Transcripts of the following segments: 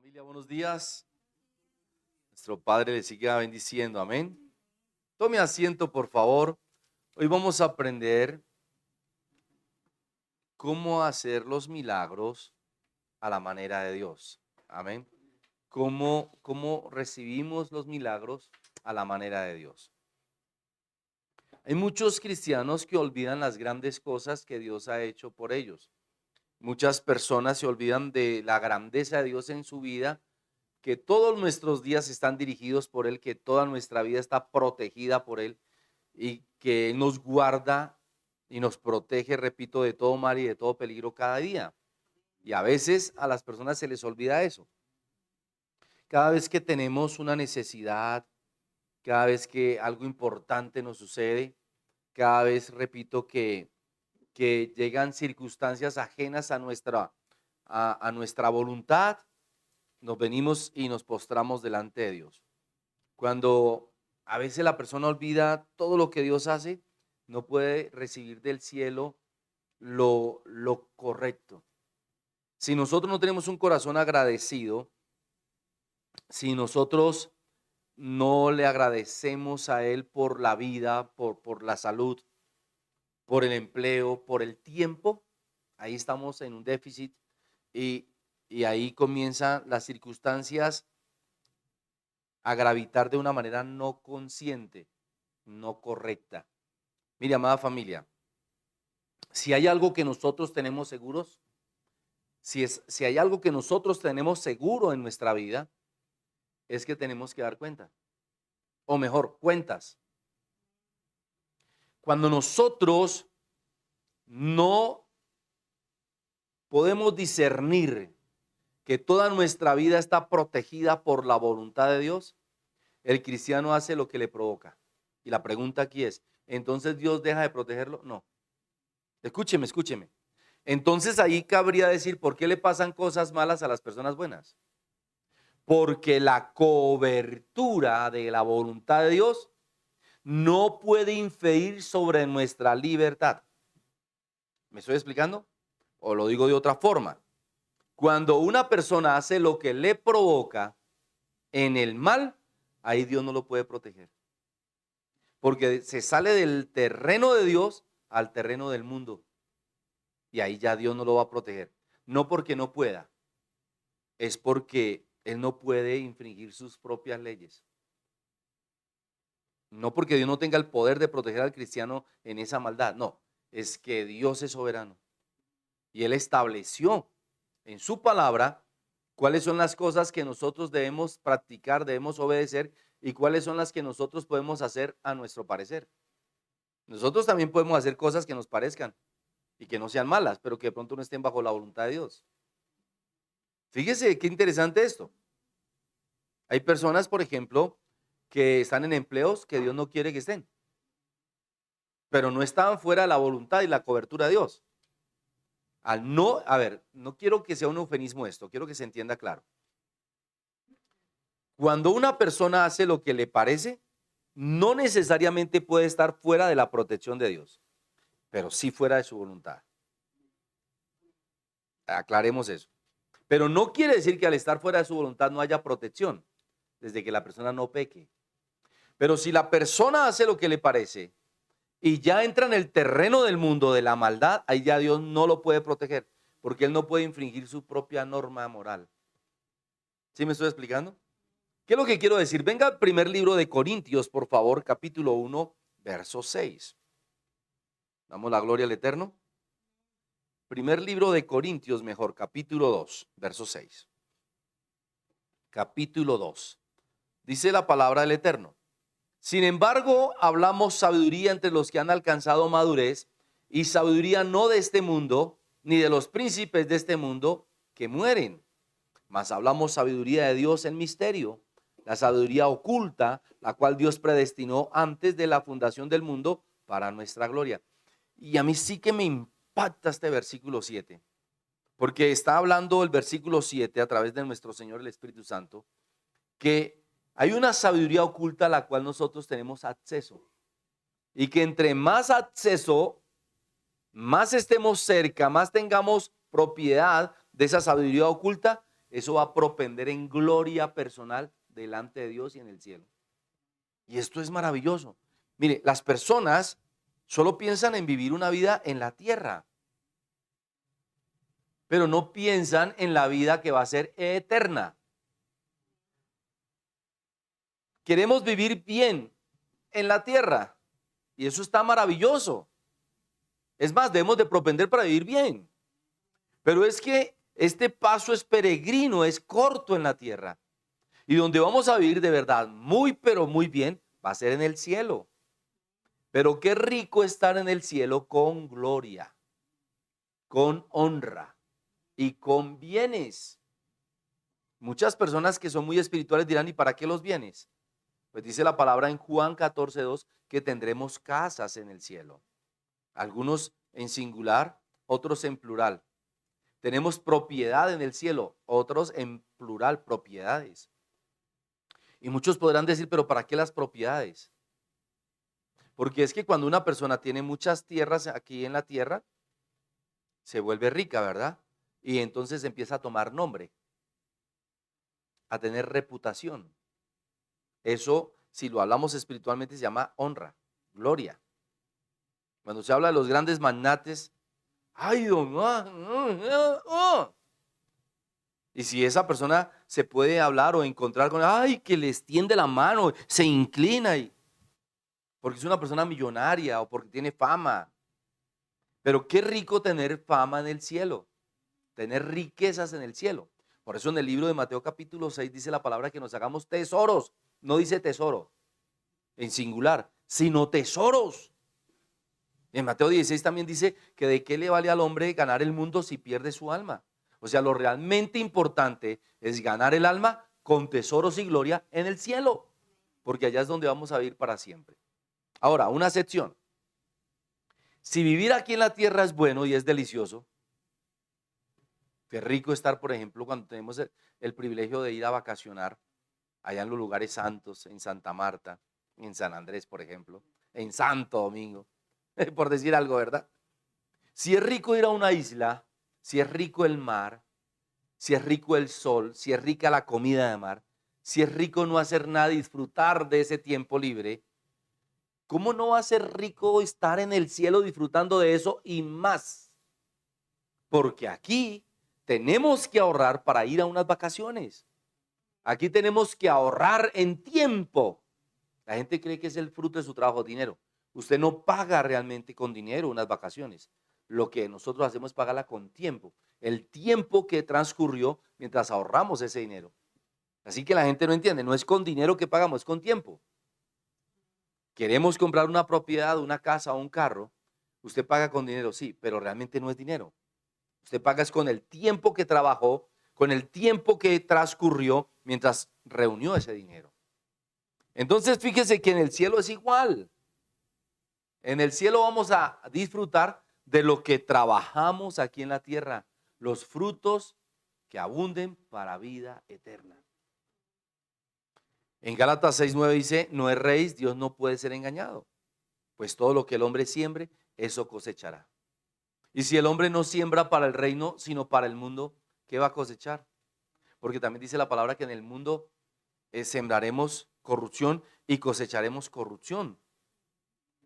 Familia, buenos días. Nuestro Padre le siga bendiciendo. Amén. Tome asiento, por favor. Hoy vamos a aprender cómo hacer los milagros a la manera de Dios. Amén. Cómo recibimos los milagros a la manera de Dios. Hay muchos cristianos que olvidan las grandes cosas que Dios ha hecho por ellos. Muchas personas se olvidan de la grandeza de Dios en su vida, que todos nuestros días están dirigidos por Él, que toda nuestra vida está protegida por Él y que Él nos guarda y nos protege, repito, de todo mal y de todo peligro cada día. Y a veces a las personas se les olvida eso. Cada vez que tenemos una necesidad, cada vez que algo importante nos sucede, cada vez, repito, que llegan circunstancias ajenas a nuestra voluntad, nos venimos y nos postramos delante de Dios. Cuando a veces la persona olvida todo lo que Dios hace, no puede recibir del cielo lo correcto. Si nosotros no tenemos un corazón agradecido, si nosotros no le agradecemos a Él por la vida, por la salud, por el empleo, por el tiempo, ahí estamos en un déficit y, y ahí comienzan las circunstancias a gravitar de una manera no consciente, no correcta. Mire, amada familia, si hay algo que nosotros tenemos seguros, si hay algo que nosotros tenemos seguro en nuestra vida, es que tenemos que dar cuenta, o mejor, cuentas. Cuando nosotros no podemos discernir que toda nuestra vida está protegida por la voluntad de Dios, el cristiano hace lo que le provoca. Y la pregunta aquí es, ¿entonces Dios deja de protegerlo? No. Escúcheme. Entonces ahí cabría decir, ¿por qué le pasan cosas malas a las personas buenas? Porque la cobertura de la voluntad de Dios no puede inferir sobre nuestra libertad. ¿Me estoy explicando? O lo digo de otra forma. Cuando una persona hace lo que le provoca en el mal, ahí Dios no lo puede proteger. Porque se sale del terreno de Dios al terreno del mundo. Y ahí ya Dios no lo va a proteger. No porque no pueda, es porque Él no puede infringir sus propias leyes. No porque Dios no tenga el poder de proteger al cristiano en esa maldad, no, es que Dios es soberano. Y Él estableció en su palabra cuáles son las cosas que nosotros debemos practicar, debemos obedecer y cuáles son las que nosotros podemos hacer a nuestro parecer. Nosotros también podemos hacer cosas que nos parezcan y que no sean malas, pero que de pronto no estén bajo la voluntad de Dios. Fíjese qué interesante esto. Hay personas, por ejemplo, que están en empleos que Dios no quiere que estén, pero no estaban fuera de la voluntad y la cobertura de Dios. No quiero que sea un eufemismo esto, quiero que se entienda claro. Cuando una persona hace lo que le parece, no necesariamente puede estar fuera de la protección de Dios, pero sí fuera de su voluntad. Aclaremos eso. Pero no quiere decir que al estar fuera de su voluntad no haya protección, desde que la persona no peque. Pero si la persona hace lo que le parece y ya entra en el terreno del mundo de la maldad, ahí ya Dios no lo puede proteger, porque Él no puede infringir su propia norma moral. ¿Sí me estoy explicando? ¿Qué es lo que quiero decir? Venga al primer libro de Corintios, por favor, capítulo 1, verso 6. Damos la gloria al Eterno. Primer libro de Corintios, mejor, capítulo 2, verso 6. Capítulo 2. Dice la palabra del Eterno. Sin embargo, hablamos sabiduría entre los que han alcanzado madurez, y sabiduría no de este mundo, ni de los príncipes de este mundo que mueren. Mas hablamos sabiduría de Dios en misterio, la sabiduría oculta, la cual Dios predestinó antes de la fundación del mundo para nuestra gloria. Y a mí sí que me impacta este versículo 7, porque está hablando el versículo 7 a través de nuestro Señor el Espíritu Santo, que hay una sabiduría oculta a la cual nosotros tenemos acceso. Y que entre más acceso, más estemos cerca, más tengamos propiedad de esa sabiduría oculta, eso va a propender en gloria personal delante de Dios y en el cielo. Y esto es maravilloso. Mire, las personas solo piensan en vivir una vida en la tierra, pero no piensan en la vida que va a ser eterna. Queremos vivir bien en la tierra y eso está maravilloso. Es más, debemos de propender para vivir bien. Pero es que este paso es peregrino, es corto en la tierra. Y donde vamos a vivir de verdad muy, pero muy bien, va a ser en el cielo. Pero qué rico estar en el cielo con gloria, con honra y con bienes. Muchas personas que son muy espirituales dirán, ¿y para qué los bienes? Pues dice la palabra en Juan 14:2 que tendremos casas en el cielo. Algunos en singular, otros en plural. Tenemos propiedad en el cielo, otros en plural, propiedades. Y muchos podrán decir, pero ¿para qué las propiedades? Porque es que cuando una persona tiene muchas tierras aquí en la tierra, se vuelve rica, ¿verdad? Y entonces empieza a tomar nombre, a tener reputación. Eso, si lo hablamos espiritualmente, se llama honra, gloria. Cuando se habla de los grandes magnates, ¡ay, don! Y si esa persona se puede hablar o encontrar con, ¡ay, que le extiende la mano, se inclina! Porque es una persona millonaria o porque tiene fama. Pero qué rico tener fama en el cielo, tener riquezas en el cielo. Por eso en el libro de Mateo capítulo 6 dice la palabra que nos hagamos tesoros. No dice tesoro en singular, sino tesoros. En Mateo 16 también dice que de qué le vale al hombre ganar el mundo si pierde su alma. O sea, lo realmente importante es ganar el alma con tesoros y gloria en el cielo, porque allá es donde vamos a vivir para siempre. Ahora, una excepción. Si vivir aquí en la tierra es bueno y es delicioso, qué rico estar, por ejemplo, cuando tenemos el privilegio de ir a vacacionar allá en los lugares santos, en Santa Marta, en San Andrés, por ejemplo, en Santo Domingo, por decir algo, ¿verdad? Si es rico ir a una isla, si es rico el mar, si es rico el sol, si es rica la comida de mar, si es rico no hacer nada y disfrutar de ese tiempo libre, ¿cómo no va a ser rico estar en el cielo disfrutando de eso y más? Porque aquí tenemos que ahorrar para ir a unas vacaciones. Aquí tenemos que ahorrar en tiempo. La gente cree que es el fruto de su trabajo, dinero. Usted no paga realmente con dinero unas vacaciones. Lo que nosotros hacemos es pagarla con tiempo. El tiempo que transcurrió mientras ahorramos ese dinero. Así que la gente no entiende, no es con dinero que pagamos, es con tiempo. Queremos comprar una propiedad, una casa o un carro. Usted paga con dinero, sí, pero realmente no es dinero. Usted paga es con el tiempo que trabajó, con el tiempo que transcurrió mientras reunió ese dinero. Entonces fíjese que en el cielo es igual. En el cielo vamos a disfrutar de lo que trabajamos aquí en la tierra, los frutos que abunden para vida eterna. En Gálatas 6:9 dice, no erréis, Dios no puede ser engañado, pues todo lo que el hombre siembre, eso cosechará. Y si el hombre no siembra para el reino, sino para el mundo, ¿qué va a cosechar? Porque también dice la palabra que en el mundo sembraremos corrupción y cosecharemos corrupción.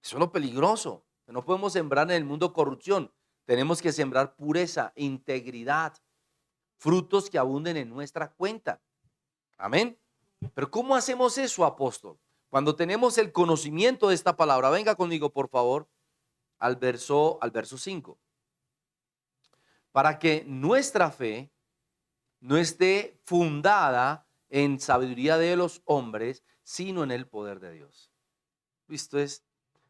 Eso es lo peligroso. No podemos sembrar en el mundo corrupción. Tenemos que sembrar pureza, integridad, frutos que abunden en nuestra cuenta. Amén. Pero ¿cómo hacemos eso, apóstol? Cuando tenemos el conocimiento de esta palabra, venga conmigo, por favor, al verso 5. Para que nuestra fe no esté fundada en sabiduría de los hombres, sino en el poder de Dios. Esto es,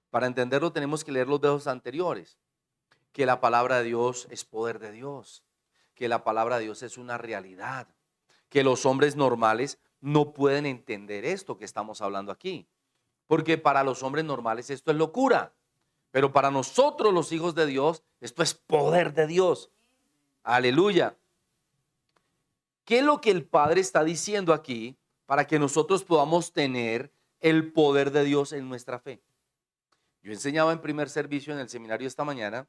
para entenderlo tenemos que leer los versos anteriores, que la palabra de Dios es poder de Dios, que la palabra de Dios es una realidad, que los hombres normales no pueden entender esto que estamos hablando aquí, porque para los hombres normales esto es locura, pero para nosotros los hijos de Dios esto es poder de Dios. Aleluya. ¿Qué es lo que el Padre está diciendo aquí para que nosotros podamos tener el poder de Dios en nuestra fe? Yo enseñaba en primer servicio en el seminario esta mañana,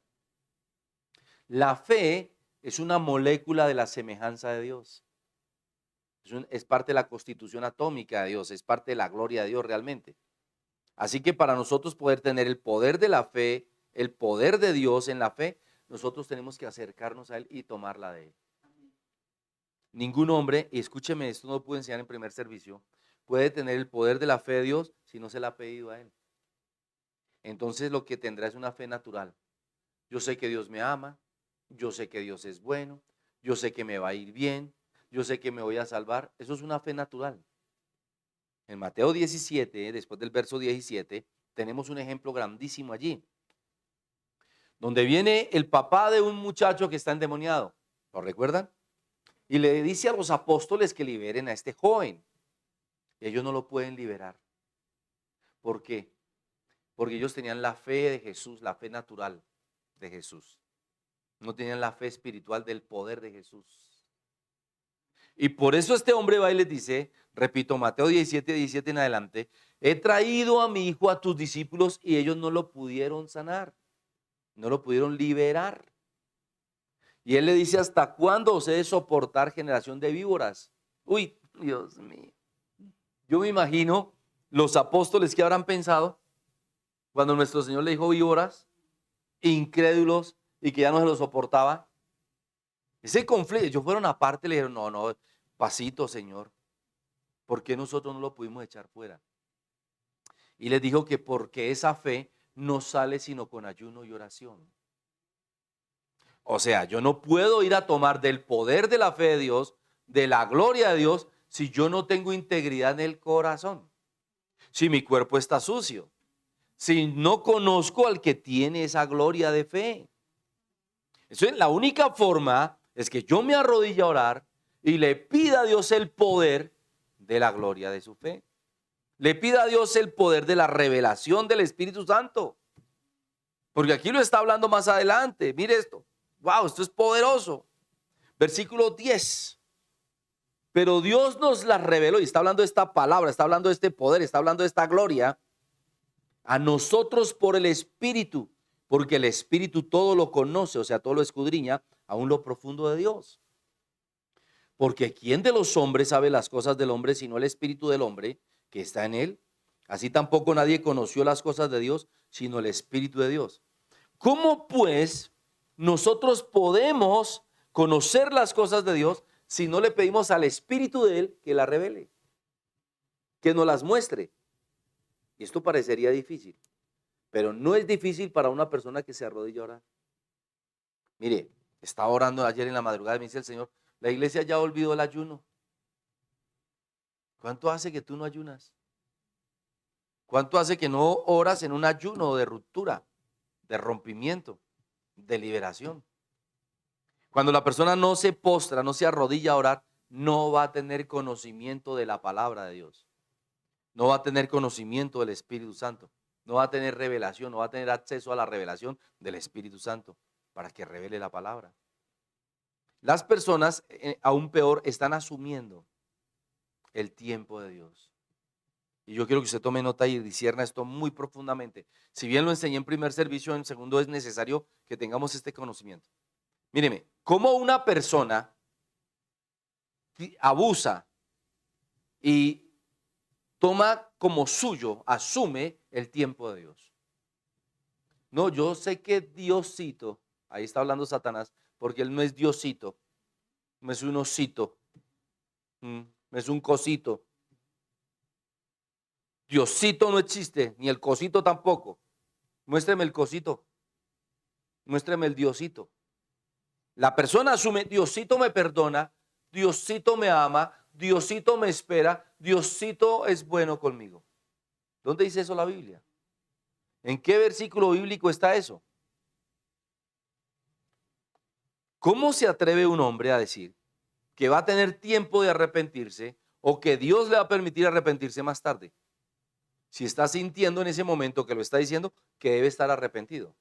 la fe es una molécula de la semejanza de Dios. Es parte de la constitución atómica de Dios, es parte de la gloria de Dios realmente. Así que para nosotros poder tener el poder de la fe, el poder de Dios en la fe, nosotros tenemos que acercarnos a Él y tomarla de Él. Ningún hombre, y escúcheme, esto no lo puedo enseñar en primer servicio, puede tener el poder de la fe de Dios si no se la ha pedido a Él. Entonces lo que tendrá es una fe natural. Yo sé que Dios me ama, yo sé que Dios es bueno, yo sé que me va a ir bien, yo sé que me voy a salvar. Eso es una fe natural. En Mateo 17, después del verso 17, tenemos un ejemplo grandísimo allí, donde viene el papá de un muchacho que está endemoniado. ¿Lo recuerdan? Y le dice a los apóstoles que liberen a este joven. Y ellos no lo pueden liberar. ¿Por qué? Porque ellos tenían la fe de Jesús, la fe natural de Jesús. No tenían la fe espiritual del poder de Jesús. Y por eso este hombre va y les dice, repito, Mateo 17 en adelante, he traído a mi hijo a tus discípulos y ellos no lo pudieron sanar, no lo pudieron liberar. Y él le dice, ¿hasta cuándo os he de soportar, generación de víboras? Uy, Dios mío. Yo me imagino los apóstoles que habrán pensado cuando nuestro Señor le dijo víboras, incrédulos y que ya no se lo soportaba. Ese conflicto, ellos fueron aparte y le dijeron, no, pasito, Señor. ¿Por qué nosotros no lo pudimos echar fuera? Y les dijo que porque esa fe no sale sino con ayuno y oración. O sea, yo no puedo ir a tomar del poder de la fe de Dios, de la gloria de Dios, si yo no tengo integridad en el corazón. Si mi cuerpo está sucio. Si no conozco al que tiene esa gloria de fe. Entonces, la única forma es que yo me arrodille a orar y le pida a Dios el poder de la gloria de su fe. Le pida a Dios el poder de la revelación del Espíritu Santo. Porque aquí lo está hablando más adelante. Mire esto. Wow, esto es poderoso. Versículo 10. Pero Dios nos la reveló y está hablando de esta palabra, está hablando de este poder, está hablando de esta gloria a nosotros por el Espíritu, porque el Espíritu todo lo conoce, o sea, todo lo escudriña, aún lo profundo de Dios. Porque ¿quién de los hombres sabe las cosas del hombre sino el Espíritu del hombre que está en él? Así tampoco nadie conoció las cosas de Dios sino el Espíritu de Dios. ¿Cómo pues nosotros podemos conocer las cosas de Dios si no le pedimos al Espíritu de Él que las revele, que nos las muestre? Y esto parecería difícil, pero no es difícil para una persona que se arrodilla a orar. Mire, estaba orando ayer en la madrugada y me dice el Señor, la iglesia ya olvidó el ayuno. ¿Cuánto hace que tú no ayunas? ¿Cuánto hace que no oras en un ayuno de ruptura, de rompimiento, de liberación? Cuando la persona no se postra, no se arrodilla a orar, no va a tener conocimiento de la palabra de Dios. No va a tener conocimiento del Espíritu Santo. No va a tener revelación, no va a tener acceso a la revelación del Espíritu Santo para que revele la palabra. Las personas, aún peor, están asumiendo el tiempo de Dios. Y yo quiero que usted tome nota y discierna esto muy profundamente. Si bien lo enseñé en primer servicio, en segundo es necesario que tengamos este conocimiento. Míreme, cómo una persona abusa y toma como suyo, asume el tiempo de Dios. No, yo sé que Diosito, ahí está hablando Satanás, porque él no es Diosito, no es un osito, no es un cosito. Diosito no existe, ni el cosito tampoco. Muéstreme el cosito, muéstreme el Diosito. La persona asume, Diosito me perdona, Diosito me ama, Diosito me espera, Diosito es bueno conmigo. ¿Dónde dice eso la Biblia? ¿En qué versículo bíblico está eso? ¿Cómo se atreve un hombre a decir que va a tener tiempo de arrepentirse o que Dios le va a permitir arrepentirse más tarde? Si está sintiendo en ese momento que lo está diciendo, que debe estar arrepentido.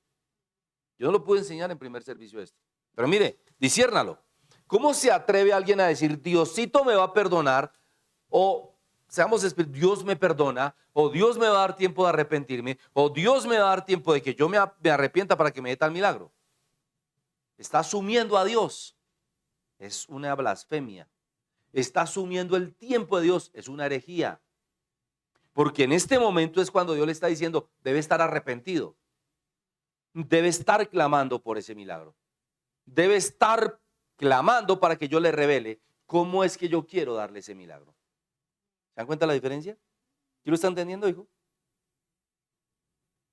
Yo no lo pude enseñar en primer servicio esto. Pero mire, disciérnalo. ¿Cómo se atreve alguien a decir, Diosito me va a perdonar? O, seamos espíritus, Dios me perdona, o Dios me va a dar tiempo de arrepentirme, o Dios me va a dar tiempo de que yo me arrepienta para que me dé tal milagro. Está asumiendo a Dios. Es una blasfemia. está asumiendo el tiempo de Dios, es una herejía. Porque en este momento es cuando Dios le está diciendo, debe estar arrepentido, debe estar clamando por ese milagro, debe estar clamando para que yo le revele cómo es que yo quiero darle ese milagro. ¿Se dan cuenta la diferencia? ¿Sí lo está entendiendo, hijo?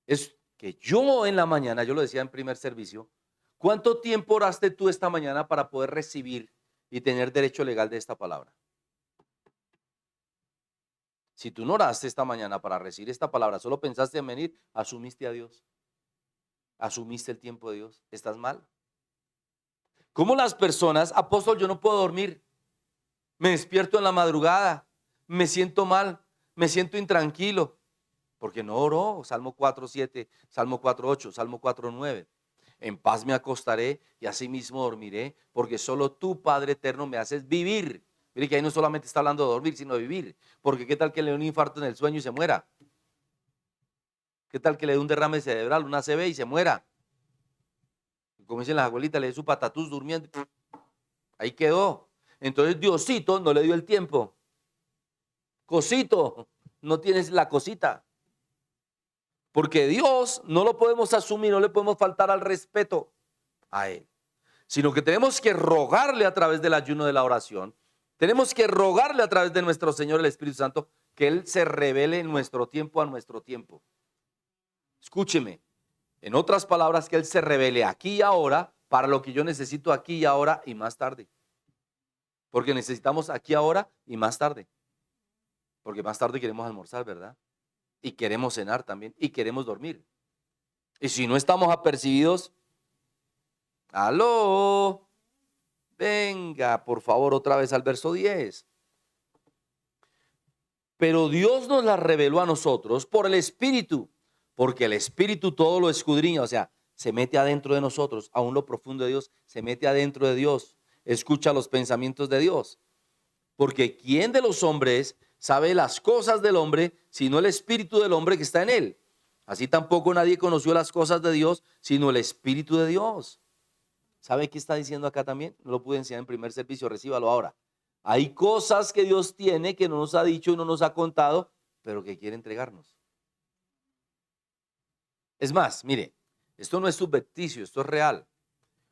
Es que yo en la mañana, yo lo decía en primer servicio, ¿cuánto tiempo oraste tú esta mañana para poder recibir y tener derecho legal de esta palabra? Si tú no oraste esta mañana para recibir esta palabra, solo pensaste en venir, asumiste a Dios, asumiste el tiempo de Dios, estás mal. ¿Cómo las personas, apóstol, yo no puedo dormir, me despierto en la madrugada, me siento mal, me siento intranquilo, porque no oró? Salmo 4:7, Salmo 4:8, Salmo 4:9. En paz me acostaré y asimismo dormiré, porque solo tú, Padre eterno, me haces vivir. Mire que ahí no solamente está hablando de dormir, sino de vivir. Porque qué tal que le dé un infarto en el sueño y se muera. Qué tal que le dé un derrame cerebral, una ACV y se muera. Como dicen las abuelitas, le dé su patatús durmiendo. Ahí quedó. Entonces Diosito no le dio el tiempo. Cosito, no tienes la cosita. Porque Dios no lo podemos asumir, no le podemos faltar al respeto a Él, sino que tenemos que rogarle a través del ayuno de la oración, tenemos que rogarle a través de nuestro Señor el Espíritu Santo que Él se revele en nuestro tiempo a nuestro tiempo. Escúcheme, en otras palabras, que Él se revele aquí y ahora para lo que yo necesito aquí y ahora y más tarde. Porque necesitamos aquí ahora y más tarde. Porque más tarde queremos almorzar, ¿verdad? Y queremos cenar también y queremos dormir. Y si no estamos apercibidos, aló, venga, por favor, otra vez al verso 10. Pero Dios nos la reveló a nosotros por el Espíritu, porque el Espíritu todo lo escudriña, o sea, se mete adentro de nosotros, aún lo profundo de Dios, se mete adentro de Dios, escucha los pensamientos de Dios. Porque ¿quién de los hombres sabe las cosas del hombre, sino el Espíritu del hombre que está en él? Así tampoco nadie conoció las cosas de Dios, sino el Espíritu de Dios. ¿Sabe qué está diciendo acá también? No lo pude enseñar en primer servicio, recíbalo ahora. Hay cosas que Dios tiene que no nos ha dicho y no nos ha contado, pero que quiere entregarnos. Es más, mire, esto no es subjetivo, esto es real.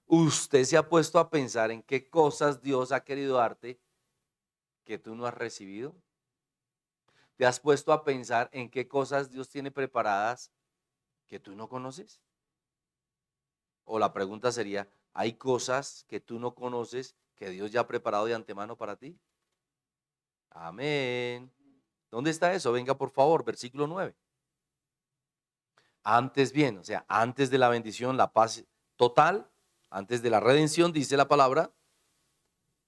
Usted se ha puesto a pensar en qué cosas Dios ha querido darte que tú no has recibido. ¿Te has puesto a pensar en qué cosas Dios tiene preparadas que tú no conoces? O la pregunta sería, ¿hay cosas que tú no conoces que Dios ya ha preparado de antemano para ti? Amén. ¿Dónde está eso? Venga, por favor, versículo 9. Antes bien, o sea, antes de la bendición, la paz total, antes de la redención, dice la palabra,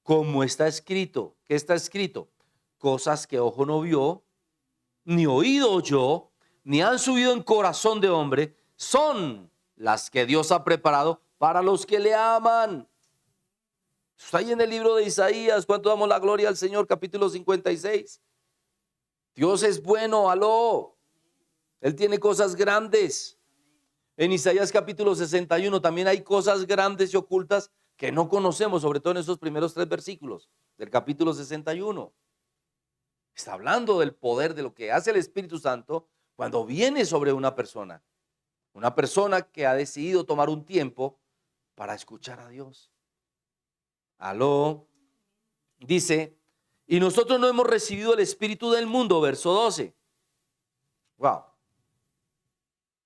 como está escrito. ¿Qué está escrito? Cosas que ojo no vio, ni oído oyó, ni han subido en corazón de hombre, son las que Dios ha preparado para los que le aman. Está ahí en el libro de Isaías. ¿Cuánto damos la gloria al Señor? Capítulo 56. Dios es bueno, aló. Él tiene cosas grandes. En Isaías capítulo 61 también hay cosas grandes y ocultas que no conocemos, sobre todo en esos primeros 3 versículos del capítulo 61. Está hablando del poder de lo que hace el Espíritu Santo cuando viene sobre una persona. Una persona que ha decidido tomar un tiempo para escuchar a Dios. Aló. Dice, y nosotros no hemos recibido el Espíritu del mundo, verso 12. Wow.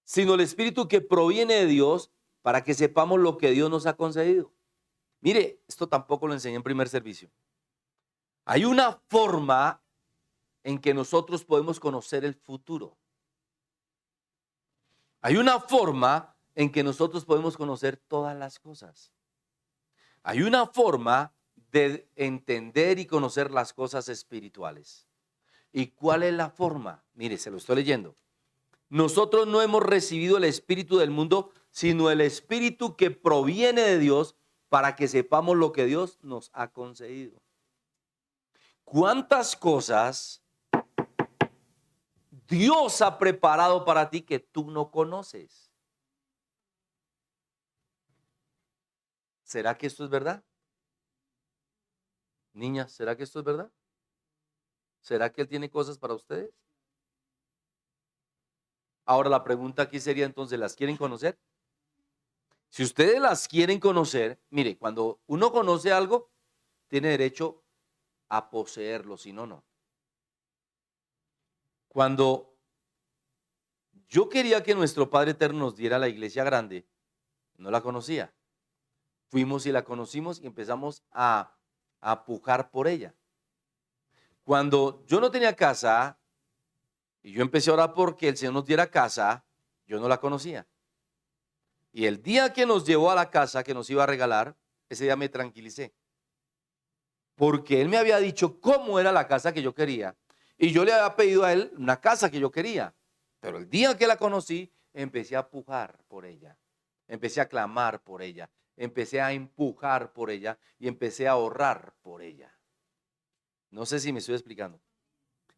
Sino el Espíritu que proviene de Dios para que sepamos lo que Dios nos ha concedido. Mire, esto tampoco lo enseñé en primer servicio. Hay una forma en que nosotros podemos conocer el futuro. Hay una forma en que nosotros podemos conocer todas las cosas. Hay una forma de entender y conocer las cosas espirituales. ¿Y cuál es la forma? Mire, se lo estoy leyendo. Nosotros no hemos recibido el espíritu del mundo, sino el espíritu que proviene de Dios para que sepamos lo que Dios nos ha concedido. ¿Cuántas cosas Dios ha preparado para ti que tú no conoces? ¿Será que esto es verdad? Niñas, ¿será que esto es verdad? ¿Será que Él tiene cosas para ustedes? Ahora la pregunta aquí sería entonces, ¿las quieren conocer? Si ustedes las quieren conocer, mire, cuando uno conoce algo, tiene derecho a poseerlo, si no, no. Cuando yo quería que nuestro Padre Eterno nos diera la iglesia grande, no la conocía. Fuimos y la conocimos y empezamos a pujar por ella. Cuando yo no tenía casa y yo empecé a orar porque el Señor nos diera casa, yo no la conocía. Y el día que nos llevó a la casa que nos iba a regalar, ese día me tranquilicé. Porque Él me había dicho cómo era la casa que yo quería. Y yo le había pedido a Él una casa que yo quería. Pero el día que la conocí, empecé a pujar por ella. Empecé a clamar por ella. Empecé a empujar por ella y empecé a ahorrar por ella. No sé si me estoy explicando.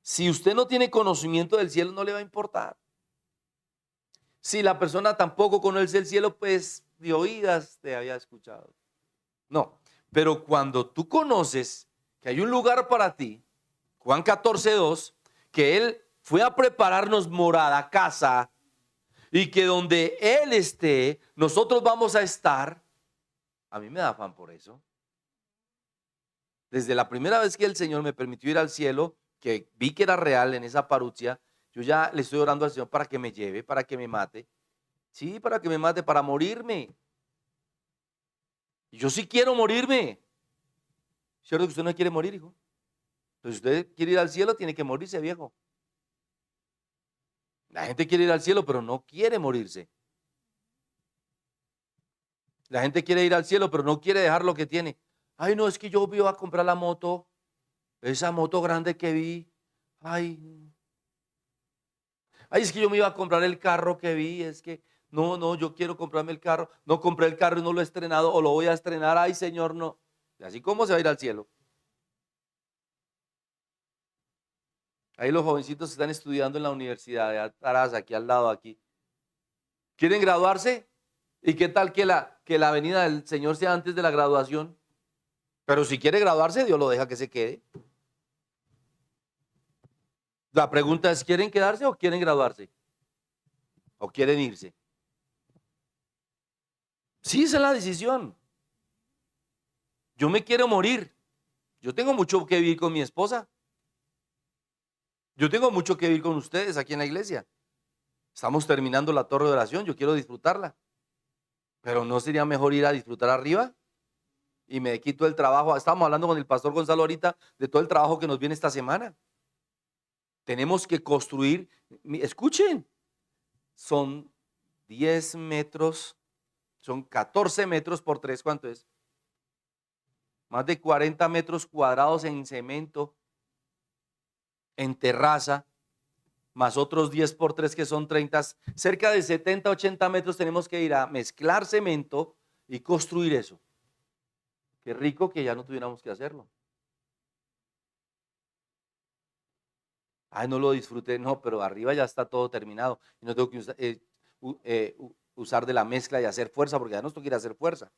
Si usted no tiene conocimiento del cielo, no le va a importar. Si la persona tampoco conoce el cielo, pues de oídas te había escuchado. No, pero cuando tú conoces que hay un lugar para ti, Juan 14:2, que Él fue a prepararnos morada, casa, y que donde Él esté, nosotros vamos a estar, a mí me da afán por eso. Desde la primera vez que el Señor me permitió ir al cielo, que vi que era real en esa parucia, yo ya le estoy orando al Señor para que me lleve, para que me mate. Sí, para que me mate, para morirme. Y yo sí quiero morirme. ¿Cierto que usted no quiere morir, hijo? Entonces, si usted quiere ir al cielo, tiene que morirse, viejo. La gente quiere ir al cielo, pero no quiere morirse. La gente quiere ir al cielo, pero no quiere dejar lo que tiene. Ay, no, es que yo voy a comprar la moto, esa moto grande que vi. Ay, es que yo me iba a comprar el carro que vi, es que no, yo quiero comprarme el carro. No compré el carro y no lo he estrenado o lo voy a estrenar. Ay, Señor, no. Y así como se va a ir al cielo. Ahí los jovencitos que están estudiando en la universidad de atrás, aquí al lado, aquí. ¿Quieren graduarse? ¿Y qué tal que la venida del Señor sea antes de la graduación? Pero si quiere graduarse, Dios lo deja que se quede. La pregunta es, ¿quieren quedarse o quieren graduarse? ¿O quieren irse? Sí, esa es la decisión. Yo me quiero morir. Yo tengo mucho que vivir con mi esposa. Yo tengo mucho que vivir con ustedes aquí en la iglesia. Estamos terminando la torre de oración. Yo quiero disfrutarla. Pero ¿no sería mejor ir a disfrutar arriba? Y me quito el trabajo. Estábamos hablando con el pastor Gonzalo ahorita de todo el trabajo que nos viene esta semana. Tenemos que construir. Escuchen, son 10 metros, son 14 metros por 3. ¿Cuánto es? Más de 40 metros cuadrados en cemento, en terraza, más otros 10 por 3 que son 30, cerca de 70, 80 metros tenemos que ir a mezclar cemento y construir eso. Qué rico que ya no tuviéramos que hacerlo. Ay, no lo disfruté, no, pero arriba ya está todo terminado y no tengo que usar de la mezcla y hacer fuerza, porque ya no tengo que ir a hacer fuerza.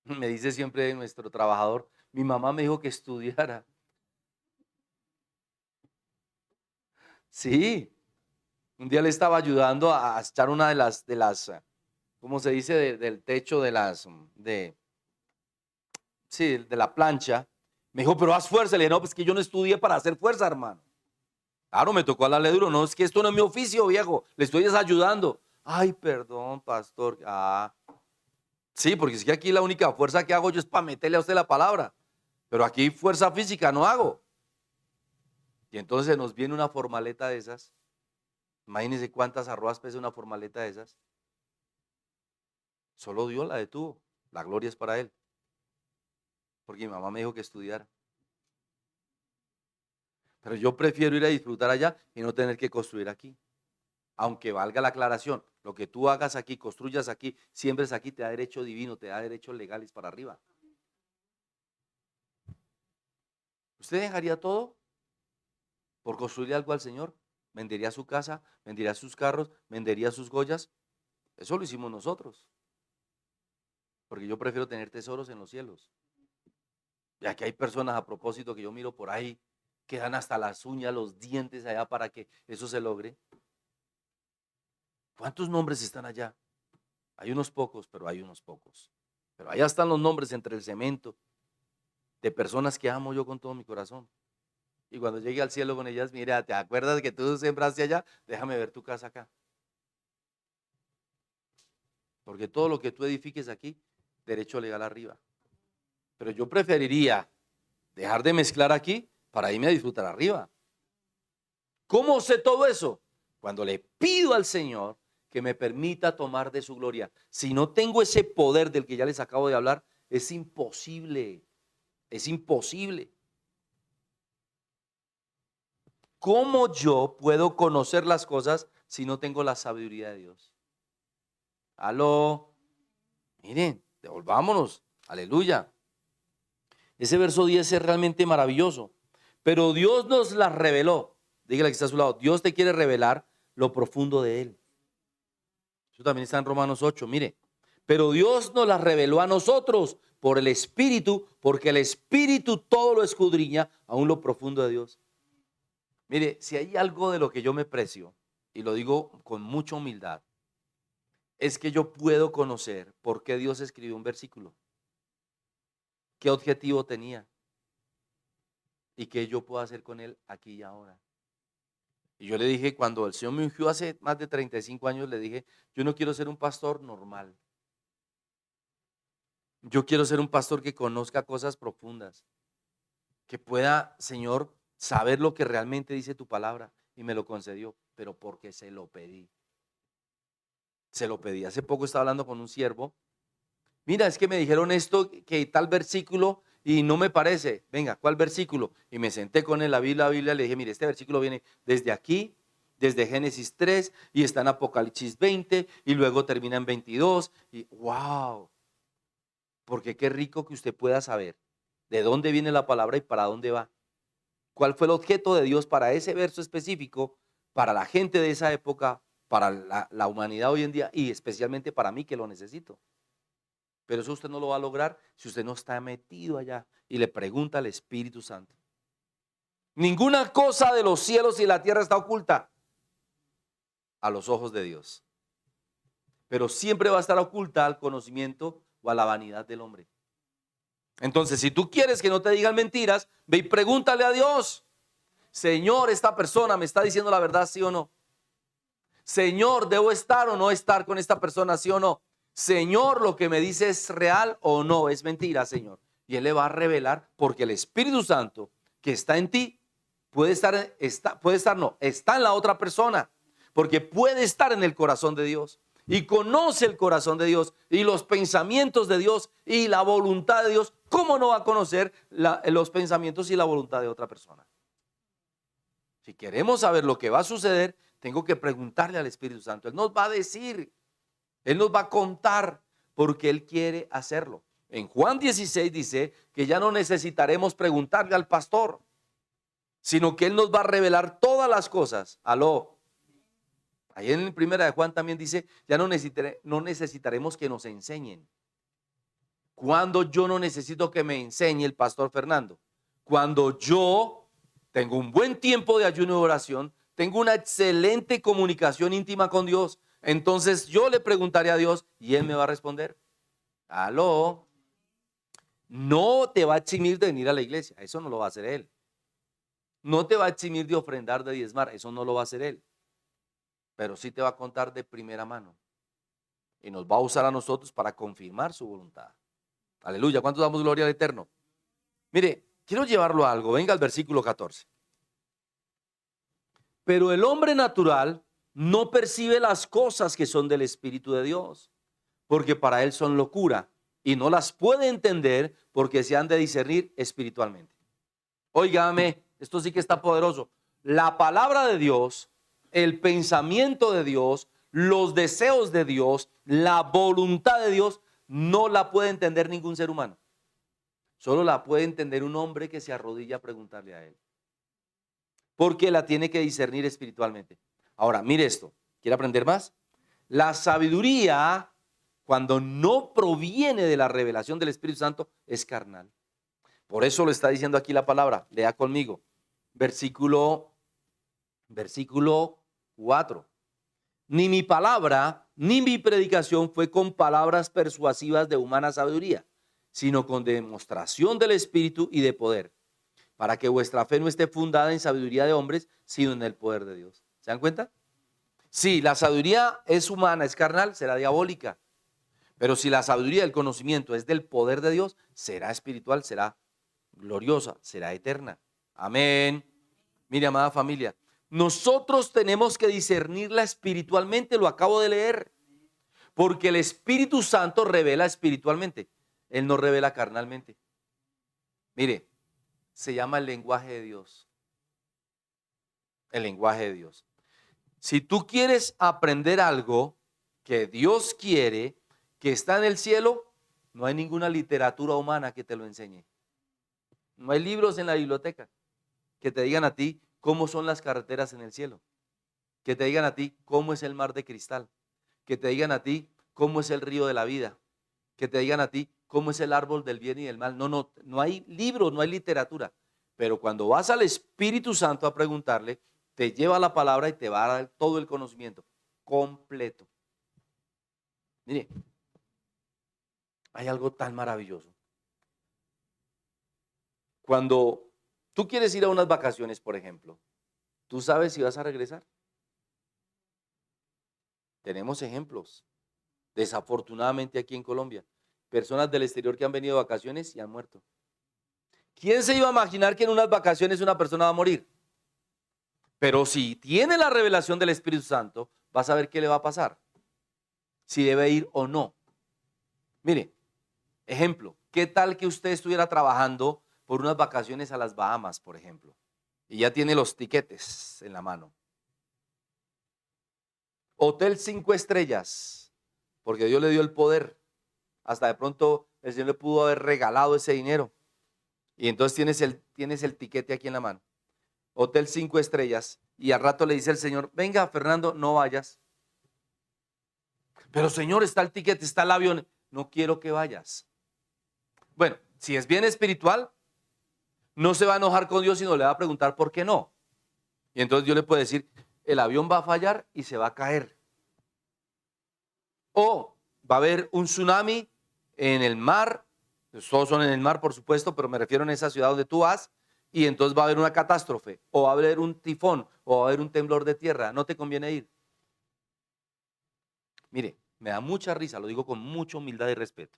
Me dice siempre nuestro trabajador, mi mamá me dijo que estudiara. Sí, un día le estaba ayudando a echar una de las, ¿cómo se dice? Del techo de sí, de la plancha. Me dijo, pero haz fuerza. Le dije, no, pues que yo no estudié para hacer fuerza, hermano. Claro, me tocó hablarle duro. No, es que esto no es mi oficio, viejo. Le estoy ayudando. Ay, perdón, pastor. Sí, porque es que aquí la única fuerza que hago yo es para meterle a usted la palabra. Pero aquí fuerza física no hago. Y entonces nos viene una formaleta de esas. Imagínense cuántas arrobas pesa una formaleta de esas. Solo Dios la detuvo. La gloria es para Él. Porque mi mamá me dijo que estudiara. Pero yo prefiero ir a disfrutar allá y no tener que construir aquí. Aunque valga la aclaración, lo que tú hagas aquí, construyas aquí, siembres aquí, te da derecho divino, te da derechos legales para arriba. ¿Usted dejaría todo por construir algo al Señor? ¿Vendería su casa? ¿Vendería sus carros? ¿Vendería sus joyas? Eso lo hicimos nosotros. Porque yo prefiero tener tesoros en los cielos. Y aquí hay personas a propósito que yo miro por ahí, que dan hasta las uñas, los dientes allá para que eso se logre. ¿Cuántos nombres están allá? Hay unos pocos, pero hay unos pocos. Pero allá están los nombres entre el cemento de personas que amo yo con todo mi corazón. Y cuando llegue al cielo con ellas, mira, ¿te acuerdas que tú sembraste allá? Déjame ver tu casa acá. Porque todo lo que tú edifiques aquí, derecho legal arriba. Pero yo preferiría dejar de mezclar aquí para irme a disfrutar arriba. ¿Cómo sé todo eso? Cuando le pido al Señor que me permita tomar de su gloria. Si no tengo ese poder del que ya les acabo de hablar, es imposible. Es imposible. ¿Cómo yo puedo conocer las cosas si no tengo la sabiduría de Dios? Aló. Miren, devolvámonos. Aleluya. Ese verso 10 es realmente maravilloso. Pero Dios nos las reveló. Dígale que está a su lado. Dios te quiere revelar lo profundo de Él. Eso también está en Romanos 8. Mire. Pero Dios nos las reveló a nosotros por el Espíritu, porque el Espíritu todo lo escudriña, aún lo profundo de Dios. Mire, si hay algo de lo que yo me precio, y lo digo con mucha humildad, es que yo puedo conocer por qué Dios escribió un versículo, qué objetivo tenía y qué yo puedo hacer con él aquí y ahora. Y yo le dije, cuando el Señor me ungió hace más de 35 años, le dije, yo no quiero ser un pastor normal. Yo quiero ser un pastor que conozca cosas profundas, que pueda, Señor, saber lo que realmente dice tu palabra. Y me lo concedió, pero porque se lo pedí. Se lo pedí. Hace poco estaba hablando con un siervo. Mira, es que me dijeron esto, que tal versículo, y no me parece. Venga, ¿cuál versículo? Y me senté con él, la Biblia, le dije, mire, este versículo viene desde aquí, desde Génesis 3, y está en Apocalipsis 20, y luego termina en 22, y wow, porque qué rico que usted pueda saber de dónde viene la palabra y para dónde va. ¿Cuál fue el objeto de Dios para ese verso específico, para la gente de esa época, para la humanidad hoy en día, y especialmente para mí que lo necesito? Pero eso usted no lo va a lograr si usted no está metido allá y le pregunta al Espíritu Santo. Ninguna cosa de los cielos y la tierra está oculta a los ojos de Dios. Pero siempre va a estar oculta al conocimiento o a la vanidad del hombre. Entonces, si tú quieres que no te digan mentiras, ve y pregúntale a Dios. Señor, esta persona me está diciendo la verdad, ¿sí o no? Señor, ¿debo estar o no estar con esta persona, sí o no? Señor, ¿lo que me dice es real o no? Es mentira, Señor. Y Él le va a revelar, porque el Espíritu Santo que está en ti está en la otra persona, porque puede estar en el corazón de Dios y conoce el corazón de Dios y los pensamientos de Dios y la voluntad de Dios. ¿Cómo no va a conocer los pensamientos y la voluntad de otra persona? Si queremos saber lo que va a suceder, tengo que preguntarle al Espíritu Santo. Él nos va a decir, Él nos va a contar, porque Él quiere hacerlo. En Juan 16 dice que ya no necesitaremos preguntarle al pastor, sino que Él nos va a revelar todas las cosas. Aló. Ahí en primera de Juan también dice, ya no necesitaremos que nos enseñen. Cuando yo no necesito que me enseñe el pastor Fernando, cuando yo tengo un buen tiempo de ayuno y oración, tengo una excelente comunicación íntima con Dios, entonces yo le preguntaré a Dios y Él me va a responder. Aló. No te va a eximir de venir a la iglesia, eso no lo va a hacer Él. No te va a eximir de ofrendar, de diezmar, eso no lo va a hacer Él. Pero sí te va a contar de primera mano. Y nos va a usar a nosotros para confirmar su voluntad. Aleluya, ¿cuántos damos gloria al Eterno? Mire, quiero llevarlo a algo, venga al versículo 14. Pero el hombre natural no percibe las cosas que son del Espíritu de Dios, porque para él son locura, y no las puede entender porque se han de discernir espiritualmente. Óigame, esto sí que está poderoso. La palabra de Dios, el pensamiento de Dios, los deseos de Dios, la voluntad de Dios, no la puede entender ningún ser humano. Solo la puede entender un hombre que se arrodilla a preguntarle a Él. Porque la tiene que discernir espiritualmente. Ahora, mire esto. ¿Quiere aprender más? La sabiduría, cuando no proviene de la revelación del Espíritu Santo, es carnal. Por eso lo está diciendo aquí la palabra. Lea conmigo. Versículo 4. Ni mi palabra, ni mi predicación fue con palabras persuasivas de humana sabiduría, sino con demostración del Espíritu y de poder, para que vuestra fe no esté fundada en sabiduría de hombres, sino en el poder de Dios. ¿Se dan cuenta? Si la sabiduría es humana, es carnal, será diabólica. Pero si la sabiduría del conocimiento es del poder de Dios, será espiritual, será gloriosa, será eterna. Amén. Mire, amada familia, nosotros tenemos que discernirla espiritualmente, lo acabo de leer, porque el Espíritu Santo revela espiritualmente, Él no revela carnalmente. Mire, se llama el lenguaje de Dios. El lenguaje de Dios. Si tú quieres aprender algo que Dios quiere, que está en el cielo, no hay ninguna literatura humana que te lo enseñe. No hay libros en la biblioteca que te digan a ti cómo son las carreteras en el cielo, que te digan a ti cómo es el mar de cristal, que te digan a ti cómo es el río de la vida, que te digan a ti cómo es el árbol del bien y del mal. No hay libros, no hay literatura. Pero cuando vas al Espíritu Santo a preguntarle, te lleva la palabra y te va a dar todo el conocimiento completo. Mire, hay algo tan maravilloso. Cuando tú quieres ir a unas vacaciones, por ejemplo, ¿tú sabes si vas a regresar? Tenemos ejemplos, desafortunadamente aquí en Colombia, personas del exterior que han venido de vacaciones y han muerto. ¿Quién se iba a imaginar que en unas vacaciones una persona va a morir? Pero si tiene la revelación del Espíritu Santo, vas a ver qué le va a pasar, si debe ir o no. Mire, ejemplo, ¿qué tal que usted estuviera trabajando por unas vacaciones a las Bahamas, por ejemplo, y ya tiene los tiquetes en la mano? Hotel 5 estrellas, porque Dios le dio el poder. Hasta de pronto el Señor le pudo haber regalado ese dinero. Y entonces tienes el tiquete aquí en la mano. Hotel 5 estrellas. Y al rato le dice el Señor, venga, Fernando, no vayas. Pero Señor, está el tiquete, está el avión. No quiero que vayas. Bueno, si es bien espiritual, no se va a enojar con Dios, sino le va a preguntar por qué no. Y entonces Dios le puede decir, el avión va a fallar y se va a caer. O va a haber un tsunami en el mar. Todos son en el mar, por supuesto, pero me refiero a esa ciudad donde tú vas. Y entonces va a haber una catástrofe. O va a haber un tifón. O va a haber un temblor de tierra. No te conviene ir. Mire, me da mucha risa, lo digo con mucha humildad y respeto.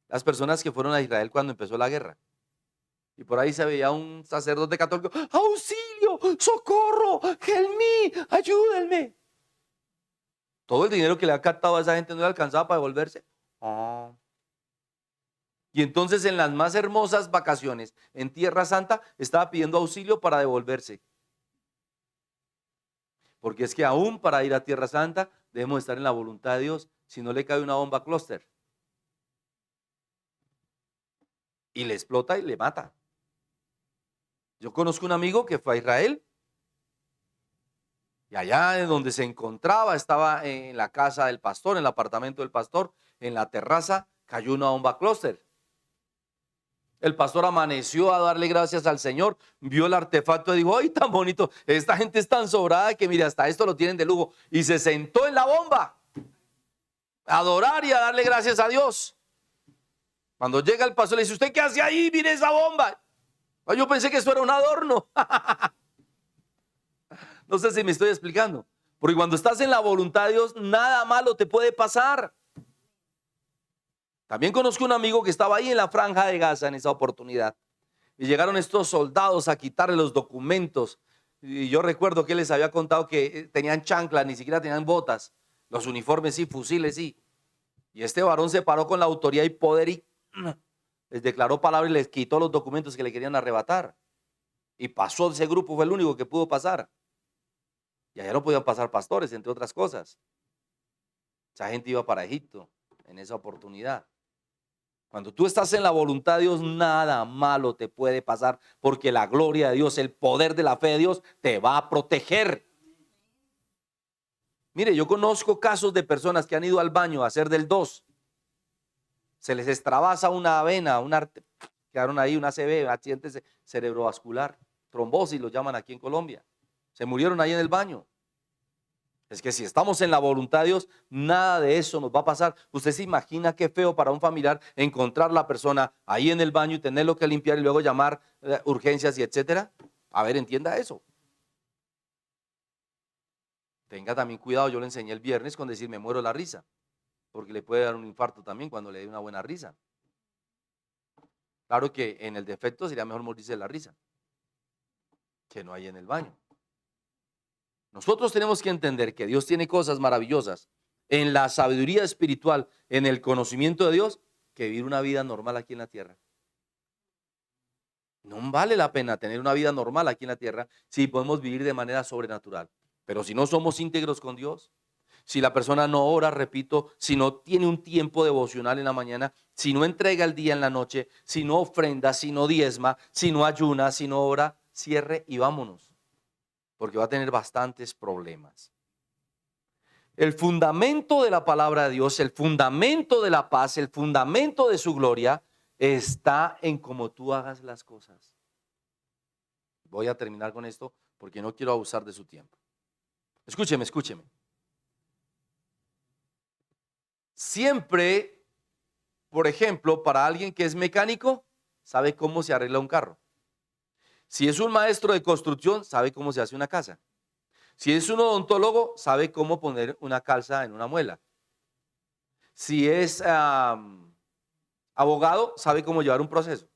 Las personas que fueron a Israel cuando empezó la guerra. Y por ahí se veía un sacerdote católico, ¡auxilio! ¡Socorro! ¡Help me! ¡Ayúdenme! Todo el dinero que le ha captado a esa gente no le alcanzaba para devolverse. Oh. Y entonces en las más hermosas vacaciones en Tierra Santa estaba pidiendo auxilio para devolverse. Porque es que aún para ir a Tierra Santa debemos estar en la voluntad de Dios, si no le cae una bomba clúster. Y le explota y le mata. Yo conozco un amigo que fue a Israel y allá en donde se encontraba, estaba en la casa del pastor, en el apartamento del pastor, en la terraza, cayó una bomba clúster. El pastor amaneció a darle gracias al Señor, vio el artefacto y dijo, ¡ay, tan bonito! Esta gente es tan sobrada que mira, hasta esto lo tienen de lujo. Y se sentó en la bomba a adorar y a darle gracias a Dios. Cuando llega el pastor le dice, ¿usted qué hace ahí? Mire esa bomba. Yo pensé que esto era un adorno. No sé si me estoy explicando. Porque cuando estás en la voluntad de Dios, nada malo te puede pasar. También conozco un amigo que estaba ahí en la franja de Gaza en esa oportunidad. Y llegaron estos soldados a quitarle los documentos. Y yo recuerdo que él les había contado que tenían chanclas, ni siquiera tenían botas. Los uniformes sí, fusiles sí. Y este varón se paró con la autoridad y poder y les declaró palabra y les quitó los documentos que le querían arrebatar. Y pasó ese grupo, fue el único que pudo pasar. Y allá no podían pasar pastores, entre otras cosas. Esa gente iba para Egipto en esa oportunidad. Cuando tú estás en la voluntad de Dios, nada malo te puede pasar, porque la gloria de Dios, el poder de la fe de Dios, te va a proteger. Mire, yo conozco casos de personas que han ido al baño a hacer del 2. Se les extravasa una vena, quedaron ahí, un ACV, accidente cerebrovascular, trombosis, lo llaman aquí en Colombia. Se murieron ahí en el baño. Es que si estamos en la voluntad de Dios, nada de eso nos va a pasar. ¿Usted se imagina qué feo para un familiar encontrar la persona ahí en el baño y tenerlo que limpiar y luego llamar urgencias y etcétera? A ver, entienda eso. Tenga también cuidado, yo le enseñé el viernes con decir me muero de la risa, porque le puede dar un infarto también cuando le dé una buena risa. Claro que en el defecto sería mejor morirse de la risa, que no hay en el baño. Nosotros tenemos que entender que Dios tiene cosas maravillosas en la sabiduría espiritual, en el conocimiento de Dios, que vivir una vida normal aquí en la tierra. No vale la pena tener una vida normal aquí en la tierra si podemos vivir de manera sobrenatural. Pero si no somos íntegros con Dios, si la persona no ora, repito, si no tiene un tiempo devocional en la mañana, si no entrega el día en la noche, si no ofrenda, si no diezma, si no ayuna, si no ora, cierre y vámonos, porque va a tener bastantes problemas. El fundamento de la palabra de Dios, el fundamento de la paz, el fundamento de su gloria está en cómo tú hagas las cosas. Voy a terminar con esto porque no quiero abusar de su tiempo. Escúcheme, escúcheme. Siempre, por ejemplo, para alguien que es mecánico, sabe cómo se arregla un carro. Si es un maestro de construcción, sabe cómo se hace una casa. Si es un odontólogo, sabe cómo poner una calza en una muela. Si es abogado, sabe cómo llevar un proceso.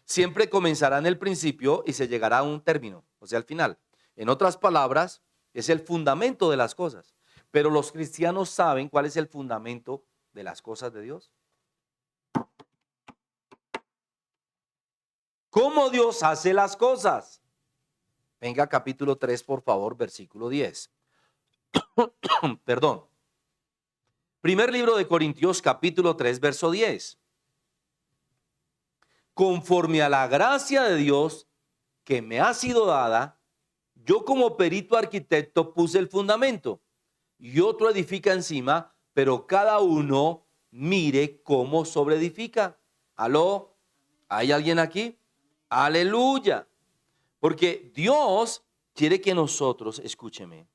Siempre comenzará en el principio y se llegará a un término, o sea, al final. En otras palabras, es el fundamento de las cosas. Pero los cristianos saben cuál es el fundamento de las cosas de Dios. ¿Cómo Dios hace las cosas? Venga, capítulo 3, por favor, versículo 10. Perdón. Primer libro de Corintios, capítulo 3, verso 10. Conforme a la gracia de Dios que me ha sido dada, yo como perito arquitecto puse el fundamento y otro edifica encima, pero cada uno mire cómo sobreedifica. ¿Aló? ¿Hay alguien aquí? Aleluya. Porque Dios quiere que nosotros, escúcheme,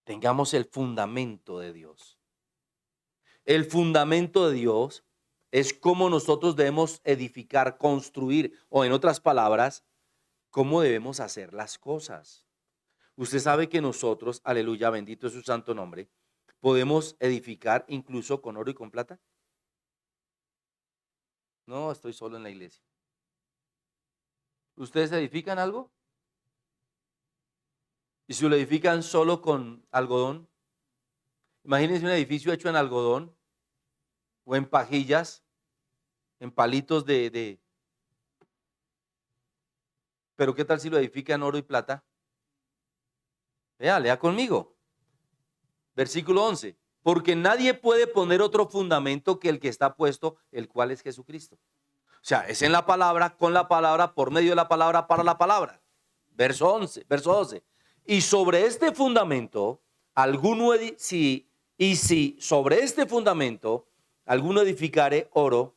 tengamos el fundamento de Dios. El fundamento de Dios es cómo nosotros debemos edificar, construir, o en otras palabras, cómo debemos hacer las cosas. Usted sabe que nosotros, aleluya, bendito es su santo nombre, podemos edificar incluso con oro y con plata. No, estoy solo en la iglesia. ¿Ustedes edifican algo? ¿Y si lo edifican solo con algodón? Imagínense un edificio hecho en algodón o en pajillas, en palitos de... Pero ¿qué tal si lo edifican oro y plata? Vea, lea conmigo. Versículo 11. Porque nadie puede poner otro fundamento que el que está puesto, el cual es Jesucristo. O sea, es en la palabra, con la palabra, por medio de la palabra, para la palabra. Verso 11, verso 12. Y sobre este fundamento, si sobre este fundamento alguno edificare oro,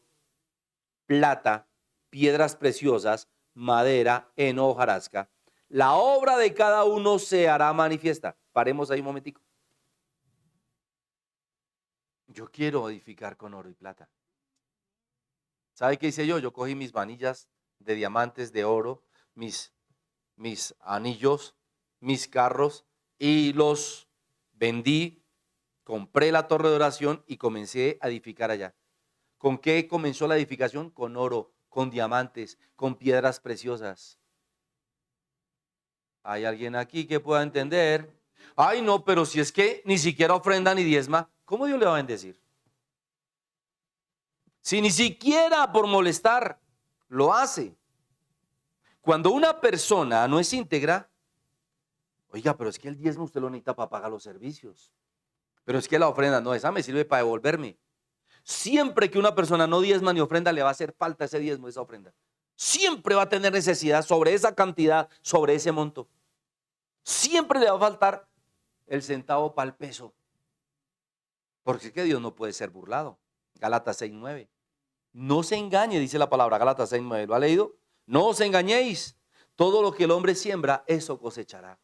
plata, piedras preciosas, madera, heno, hojarasca, la obra de cada uno se hará manifiesta. Paremos ahí un momentico. Yo quiero edificar con oro y plata. ¿Sabe qué hice yo? Yo cogí mis manillas de diamantes, de oro, mis anillos, mis carros y los vendí, compré la torre de oración y comencé a edificar allá. ¿Con qué comenzó la edificación? Con oro, con diamantes, con piedras preciosas. ¿Hay alguien aquí que pueda entender? Ay, no, pero si es que ni siquiera ofrenda ni diezma, ¿cómo Dios le va a bendecir? Si ni siquiera por molestar lo hace. Cuando una persona no es íntegra, oiga, pero es que el diezmo usted lo necesita para pagar los servicios. Pero es que la ofrenda, no, esa me sirve para devolverme. Siempre que una persona no diezma ni ofrenda, le va a hacer falta ese diezmo, esa ofrenda. Siempre va a tener necesidad sobre esa cantidad, sobre ese monto. Siempre le va a faltar el centavo para el peso. Porque es que Dios no puede ser burlado. Gálatas 6:9. No se engañe, dice la palabra, Gálatas 6:9. ¿Lo ha leído? No os engañéis. Todo lo que el hombre siembra, eso cosechará.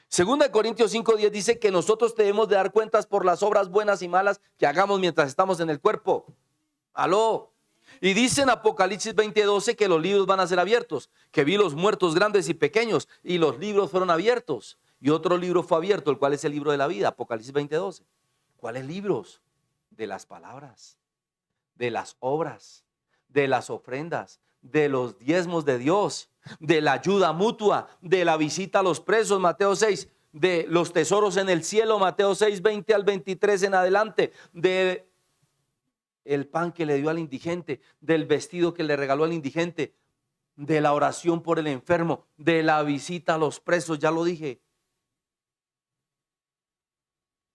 Segunda de Corintios 5:10 dice que nosotros debemos de dar cuentas por las obras buenas y malas que hagamos mientras estamos en el cuerpo. Aló. Y dice en Apocalipsis 20:12 que los libros van a ser abiertos, que vi los muertos grandes y pequeños y los libros fueron abiertos. Y otro libro fue abierto, el cual es el libro de la vida, Apocalipsis 20:12. ¿Cuáles libros? De las palabras, de las obras, de las ofrendas, de los diezmos de Dios, de la ayuda mutua, de la visita a los presos, Mateo 6, de los tesoros en el cielo, Mateo 6, 20 al 23 en adelante, de el pan que le dio al indigente, del vestido que le regaló al indigente, de la oración por el enfermo, de la visita a los presos, ya lo dije.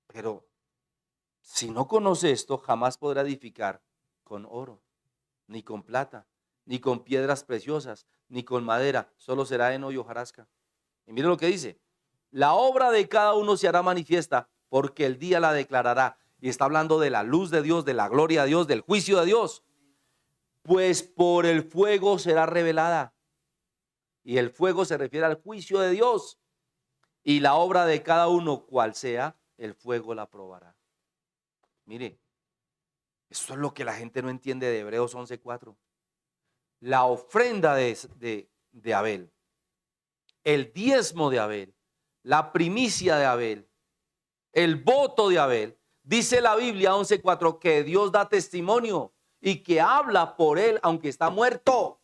Pero si no conoce esto, jamás podrá edificar con oro, ni con plata, ni con piedras preciosas, ni con madera, solo será heno y hojarasca. Y mire lo que dice: la obra de cada uno se hará manifiesta, porque el día la declarará. Y está hablando de la luz de Dios, de la gloria de Dios, del juicio de Dios. Pues por el fuego será revelada. Y el fuego se refiere al juicio de Dios. Y la obra de cada uno, cual sea, el fuego la probará. Mire, esto es lo que la gente no entiende de Hebreos 11:4. La ofrenda de Abel, el diezmo de Abel, la primicia de Abel, el voto de Abel. Dice la Biblia 11:4 que Dios da testimonio y que habla por él aunque está muerto.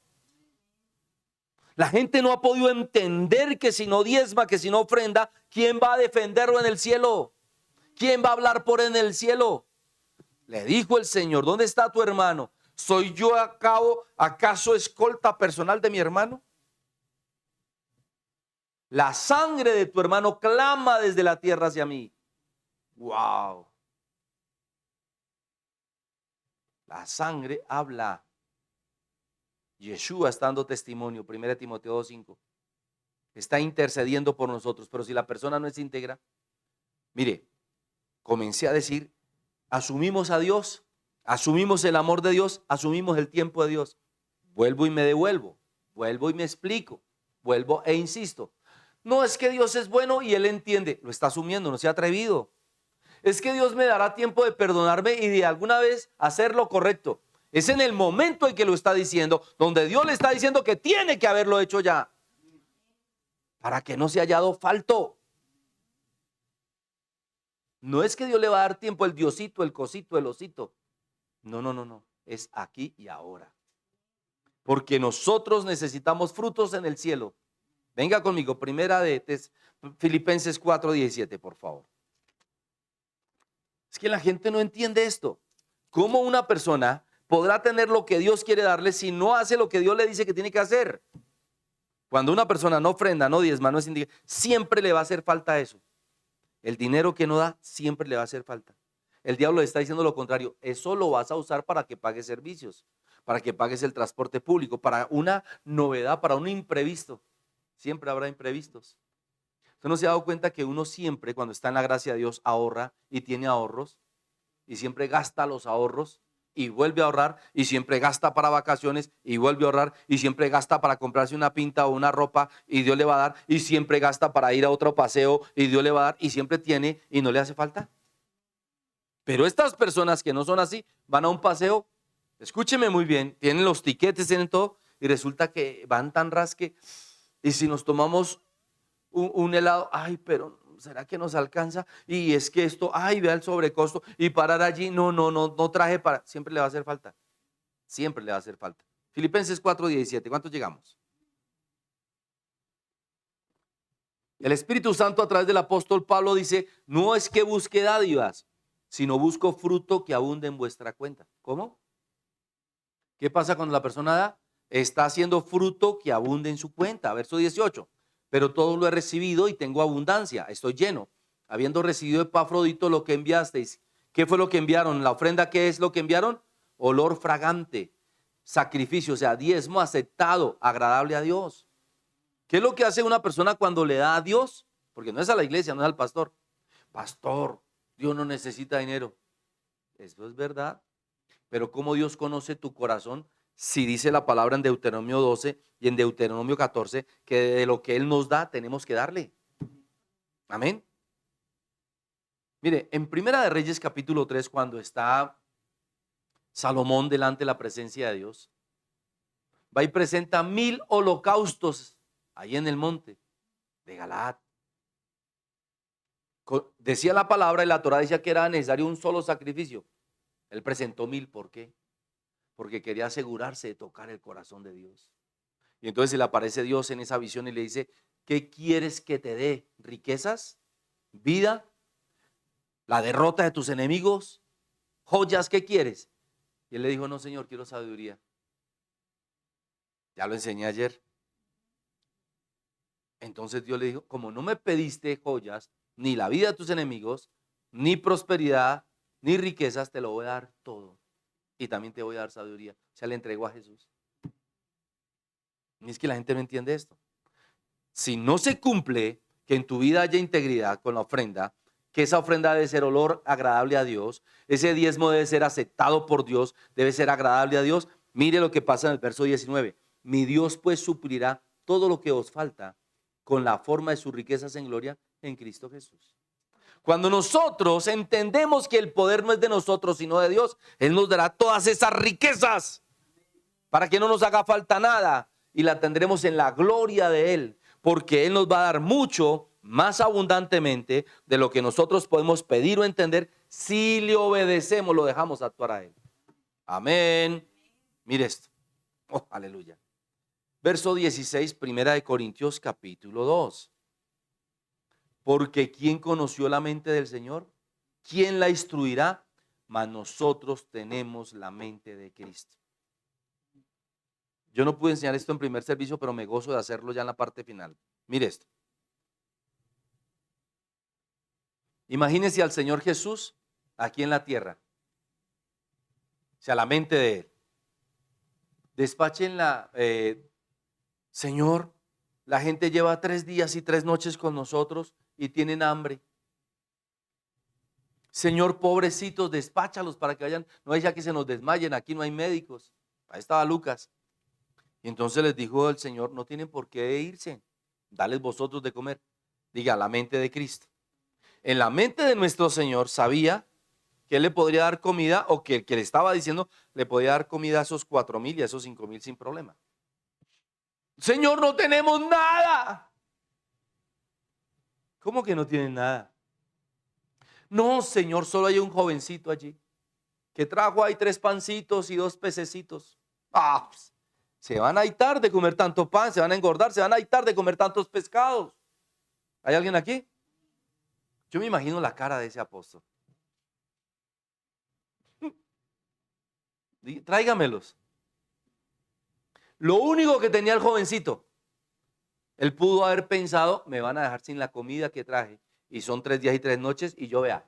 La gente no ha podido entender que si no diezma, que si no ofrenda, ¿quién va a defenderlo en el cielo? ¿Quién va a hablar por él en el cielo? Le dijo el Señor: ¿dónde está tu hermano? ¿Soy yo acaso escolta personal de mi hermano? La sangre de tu hermano clama desde la tierra hacia mí. Wow. La sangre habla. Yeshua está dando testimonio, 1 Timoteo 2:5. Está intercediendo por nosotros, pero si la persona no es íntegra, mire, comencé a decir, asumimos a Dios, asumimos el amor de Dios, asumimos el tiempo de Dios. Vuelvo y me devuelvo, vuelvo y me explico, vuelvo e insisto. No es que Dios es bueno y Él entiende, lo está asumiendo, no se ha atrevido. Es que Dios me dará tiempo de perdonarme y de alguna vez hacer lo correcto. Es en el momento en que lo está diciendo, donde Dios le está diciendo que tiene que haberlo hecho ya, para que no se haya hallado falto. No es que Dios le va a dar tiempo, el diosito, el cosito, el osito. No, no, no, no. Es aquí y ahora. Porque nosotros necesitamos frutos en el cielo. Venga conmigo, primera de Filipenses 4:17, por favor. Es que la gente no entiende esto. ¿Cómo una persona podrá tener lo que Dios quiere darle si no hace lo que Dios le dice que tiene que hacer? Cuando una persona no ofrenda, no diezma, no es indigente, siempre le va a hacer falta eso. El dinero que no da siempre le va a hacer falta. El diablo le está diciendo lo contrario. Eso lo vas a usar para que pagues servicios, para que pagues el transporte público, para una novedad, para un imprevisto. Siempre habrá imprevistos. ¿Usted no se ha dado cuenta que uno siempre, cuando está en la gracia de Dios, ahorra y tiene ahorros? Y siempre gasta los ahorros y vuelve a ahorrar, y siempre gasta para vacaciones y vuelve a ahorrar, y siempre gasta para comprarse una pinta o una ropa y Dios le va a dar, y siempre gasta para ir a otro paseo y Dios le va a dar, y siempre tiene y no le hace falta. Pero estas personas que no son así, van a un paseo, escúcheme muy bien, tienen los tiquetes, tienen todo, y resulta que van tan rasque, y si nos tomamos un helado, ay, pero ¿será que nos alcanza? Y es que esto, ay, vea el sobrecosto, y parar allí, no traje para, siempre le va a hacer falta, siempre le va a hacer falta. Filipenses 4:17, ¿cuántos llegamos? El Espíritu Santo a través del apóstol Pablo dice, no es que busque dádivas, sino busco fruto que abunde en vuestra cuenta. ¿Cómo? ¿Qué pasa cuando la persona da? Está haciendo fruto que abunde en su cuenta. Verso 18. Pero todo lo he recibido y tengo abundancia, estoy lleno. Habiendo recibido Epafrodito lo que enviasteis. ¿Qué fue lo que enviaron? ¿La ofrenda qué es lo que enviaron? Olor fragante, sacrificio, o sea, diezmo aceptado, agradable a Dios. ¿Qué es lo que hace una persona cuando le da a Dios? Porque no es a la iglesia, no es al pastor. Pastor, Dios no necesita dinero. Eso es verdad. Pero ¿cómo Dios conoce tu corazón? Si dice la palabra en Deuteronomio 12 y en Deuteronomio 14 que de lo que Él nos da tenemos que darle. Amén. Mire, en Primera de Reyes capítulo 3, cuando está Salomón delante de la presencia de Dios, va y presenta 1000 holocaustos ahí en el monte de Galaad. Decía la palabra y la Torá decía que era necesario un solo sacrificio. Él presentó 1000, ¿por qué? Porque quería asegurarse de tocar el corazón de Dios. Y entonces se le aparece Dios en esa visión y le dice, ¿qué quieres que te dé? ¿Riquezas? ¿Vida? ¿La derrota de tus enemigos? ¿Joyas? ¿Qué quieres? Y él le dijo, no, Señor, quiero sabiduría. Ya lo enseñé ayer. Entonces Dios le dijo, como no me pediste joyas, ni la vida de tus enemigos, ni prosperidad, ni riquezas, te lo voy a dar todo. Y también te voy a dar sabiduría. O sea, le entregó a Jesús. Y es que la gente no entiende esto. Si no se cumple que en tu vida haya integridad con la ofrenda, que esa ofrenda debe ser olor agradable a Dios, ese diezmo debe ser aceptado por Dios, debe ser agradable a Dios. Mire lo que pasa en el verso 19. Mi Dios pues suplirá todo lo que os falta con la forma de sus riquezas en gloria en Cristo Jesús. Cuando nosotros entendemos que el poder no es de nosotros sino de Dios, Él nos dará todas esas riquezas para que no nos haga falta nada y la tendremos en la gloria de Él, porque Él nos va a dar mucho más abundantemente de lo que nosotros podemos pedir o entender si le obedecemos, lo dejamos actuar a Él. Amén. Mire esto. Oh, aleluya. Verso 16, Primera de Corintios capítulo 2. Porque ¿quién conoció la mente del Señor? ¿Quién la instruirá? Mas nosotros tenemos la mente de Cristo. Yo no pude enseñar esto en primer servicio, pero me gozo de hacerlo ya en la parte final. Mire esto. Imagínese al Señor Jesús aquí en la tierra. O sea, la mente de Él. Despáchenla, Señor, la gente lleva 3 días y 3 noches con nosotros y tienen hambre. Señor, pobrecitos, despáchalos para que vayan, no haya que se nos desmayen, aquí no hay médicos. Ahí estaba Lucas. Y entonces les dijo el Señor, no tienen por qué irse, dales vosotros de comer. Diga, la mente de Cristo. En la mente de nuestro Señor sabía que Él le podría dar comida o que el que le estaba diciendo le podía dar comida a esos 4000 y a esos 5000 sin problema. Señor, no tenemos nada. ¿Cómo que no tienen nada? No, Señor, solo hay un jovencito allí que trajo ahí 3 pancitos y 2 pececitos. Pues, se van a ir tarde de comer tanto pan, se van a engordar, se van a ir tarde de comer tantos pescados. ¿Hay alguien aquí? Yo me imagino la cara de ese apóstol. Tráigamelos. Lo único que tenía el jovencito, él pudo haber pensado, me van a dejar sin la comida que traje. Y son 3 días y 3 noches y yo vea.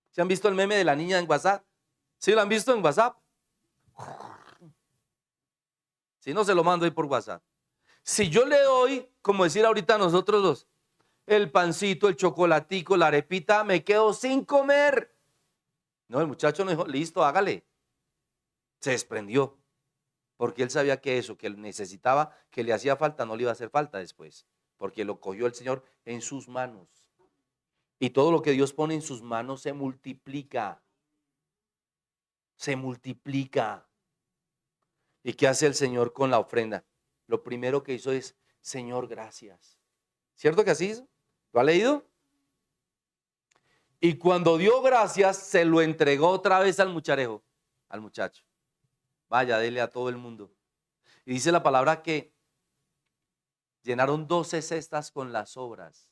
¿Se han visto el meme de la niña en WhatsApp? ¿Sí lo han visto en WhatsApp? Si no, se lo mando ahí por WhatsApp. Si yo le doy, como decir ahorita nosotros dos, el pancito, el chocolatico, la arepita, me quedo sin comer. No, el muchacho no dijo, listo, hágale. Se desprendió. Porque él sabía que eso que él necesitaba, que le hacía falta, no le iba a hacer falta después. Porque lo cogió el Señor en sus manos. Y todo lo que Dios pone en sus manos se multiplica. Se multiplica. ¿Y qué hace el Señor con la ofrenda? Lo primero que hizo es, Señor, gracias. ¿Cierto que así hizo? ¿Lo ha leído? Y cuando dio gracias, se lo entregó otra vez al mucharejo, al muchacho. Vaya, dele a todo el mundo. Y dice la palabra que llenaron 12 cestas con las sobras.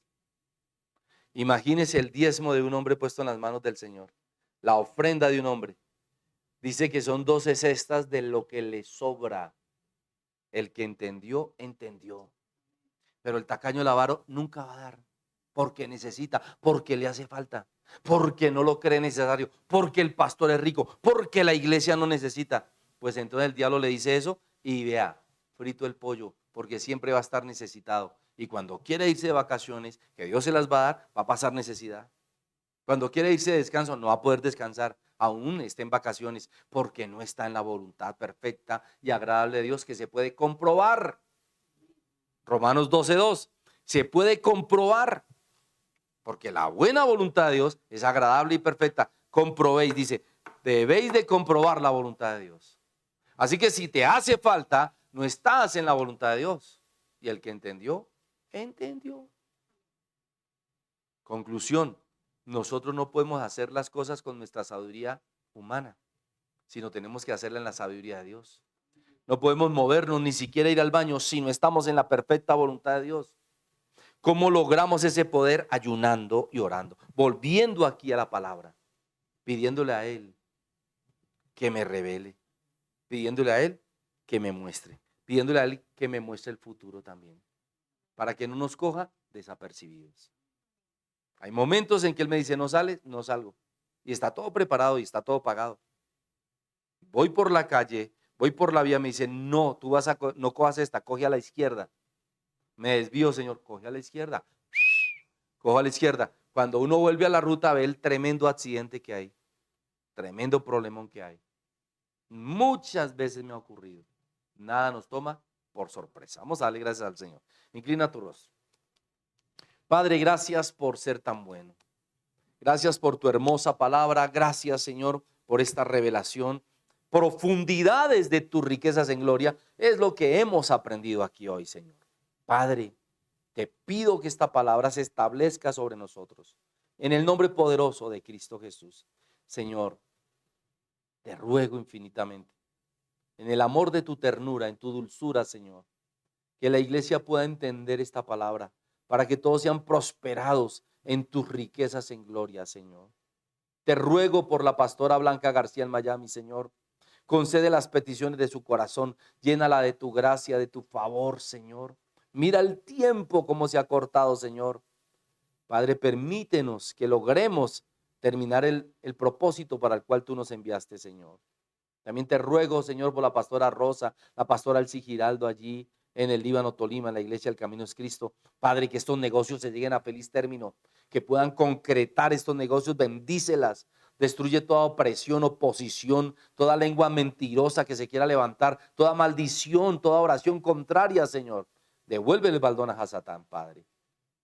Imagínese el diezmo de un hombre puesto en las manos del Señor. La ofrenda de un hombre. Dice que son 12 cestas de lo que le sobra. El que entendió, entendió. Pero el tacaño, el avaro, nunca va a dar. Porque necesita, porque le hace falta. Porque no lo cree necesario. Porque el pastor es rico. Porque la iglesia no necesita. Pues entonces el diablo le dice eso y vea, frito el pollo. Porque siempre va a estar necesitado. Y cuando quiere irse de vacaciones, que Dios se las va a dar, va a pasar necesidad. Cuando quiere irse de descanso, no va a poder descansar. aún esté en vacaciones, porque no está en la voluntad perfecta y agradable de Dios que se puede comprobar. Romanos 12:2, se puede comprobar, porque la buena voluntad de Dios es agradable y perfecta. Comprobéis, dice, debéis de comprobar la voluntad de Dios. Así que si te hace falta, no estás en la voluntad de Dios. Y el que entendió, entendió. Conclusión, nosotros no podemos hacer las cosas con nuestra sabiduría humana, sino tenemos que hacerla en la sabiduría de Dios. No podemos movernos, ni siquiera ir al baño, si no estamos en la perfecta voluntad de Dios. ¿Cómo logramos ese poder? Ayunando y orando, volviendo aquí a la palabra, pidiéndole a Él que me revele, pidiéndole a Él que me muestre, pidiéndole a Él que me muestre el futuro también, para que no nos coja desapercibidos. Hay momentos en que Él me dice, no sales, no salgo, y está todo preparado y está todo pagado. Voy por la calle, voy por la vía, me dice, no, tú no cojas esta, coge a la izquierda. Me desvío, Señor, coge a la izquierda, cojo a la izquierda. Cuando uno vuelve a la ruta, ve el tremendo accidente que hay, tremendo problemón que hay. Muchas veces me ha ocurrido. Nada nos toma por sorpresa. Vamos a darle gracias al Señor. Inclina tu rostro. Padre, gracias por ser tan bueno. Gracias por tu hermosa palabra. Gracias, Señor, por esta revelación. Profundidades de tus riquezas en gloria es lo que hemos aprendido aquí hoy, Señor. Padre, te pido que esta palabra se establezca sobre nosotros. En el nombre poderoso de Cristo Jesús. Señor, te ruego infinitamente, en el amor de tu ternura, en tu dulzura, Señor, que la iglesia pueda entender esta palabra, para que todos sean prosperados en tus riquezas en gloria, Señor. Te ruego por la pastora Blanca García en Miami, Señor. Concede las peticiones de su corazón, llénala de tu gracia, de tu favor, Señor. Mira el tiempo como se ha cortado, Señor. Padre, permítenos que logremos terminar el propósito para el cual tú nos enviaste, Señor. También te ruego, Señor, por la pastora Rosa, la pastora Elsie Giraldo allí en el Líbano, Tolima, en la iglesia del Camino es Cristo. Padre, que estos negocios se lleguen a feliz término, que puedan concretar estos negocios, bendícelas. Destruye toda opresión, oposición, toda lengua mentirosa que se quiera levantar, toda maldición, toda oración contraria, Señor. Devuélvele el baldón a Satán, Padre.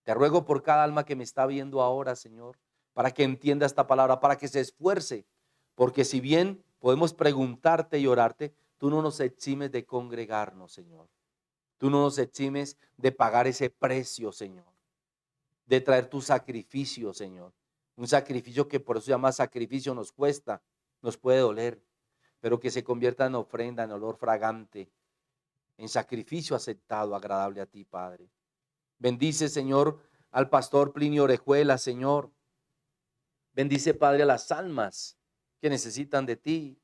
Te ruego por cada alma que me está viendo ahora, Señor, para que entienda esta palabra, para que se esfuerce, porque si bien podemos preguntarte y orarte, tú no nos eximes de congregarnos, Señor. Tú no nos eximes de pagar ese precio, Señor, de traer tu sacrificio, Señor. Un sacrificio que por eso se llama sacrificio, nos cuesta, nos puede doler, pero que se convierta en ofrenda, en olor fragante, en sacrificio aceptado, agradable a ti, Padre. Bendice, Señor, al pastor Plinio Orejuela, Señor. Bendice, Padre, a las almas que necesitan de ti.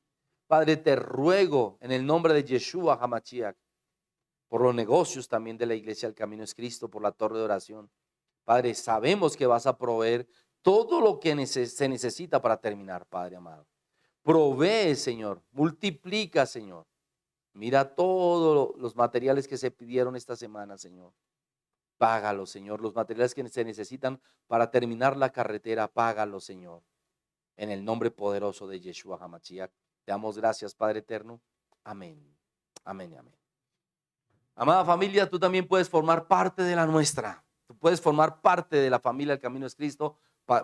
Padre, te ruego en el nombre de Yeshua HaMashiach, por los negocios también de la iglesia El Camino es Cristo, por la torre de oración. Padre, sabemos que vas a proveer todo lo que se necesita para terminar, Padre amado. Provee, Señor, multiplica, Señor. Mira todos los materiales que se pidieron esta semana, Señor. Págalo, Señor. Los materiales que se necesitan para terminar la carretera, págalo, Señor. En el nombre poderoso de Yeshua HaMashiach. Te damos gracias, Padre eterno. Amén. Amén y amén. Amada familia, tú también puedes formar parte de la nuestra. Tú puedes formar parte de la familia El Camino es Cristo.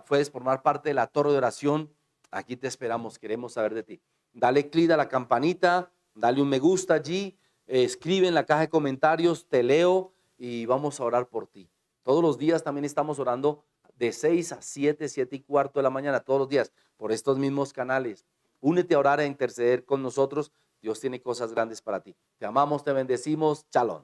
Puedes formar parte de la torre de oración. Aquí te esperamos. Queremos saber de ti. Dale clic a la campanita. Dale un me gusta allí. Escribe en la caja de comentarios. Te leo. Y vamos a orar por ti. Todos los días también estamos orando de 6 a 7, 7 y cuarto de la mañana, todos los días, por estos mismos canales. Únete a orar e interceder con nosotros. Dios tiene cosas grandes para ti. Te amamos, te bendecimos. Shalom.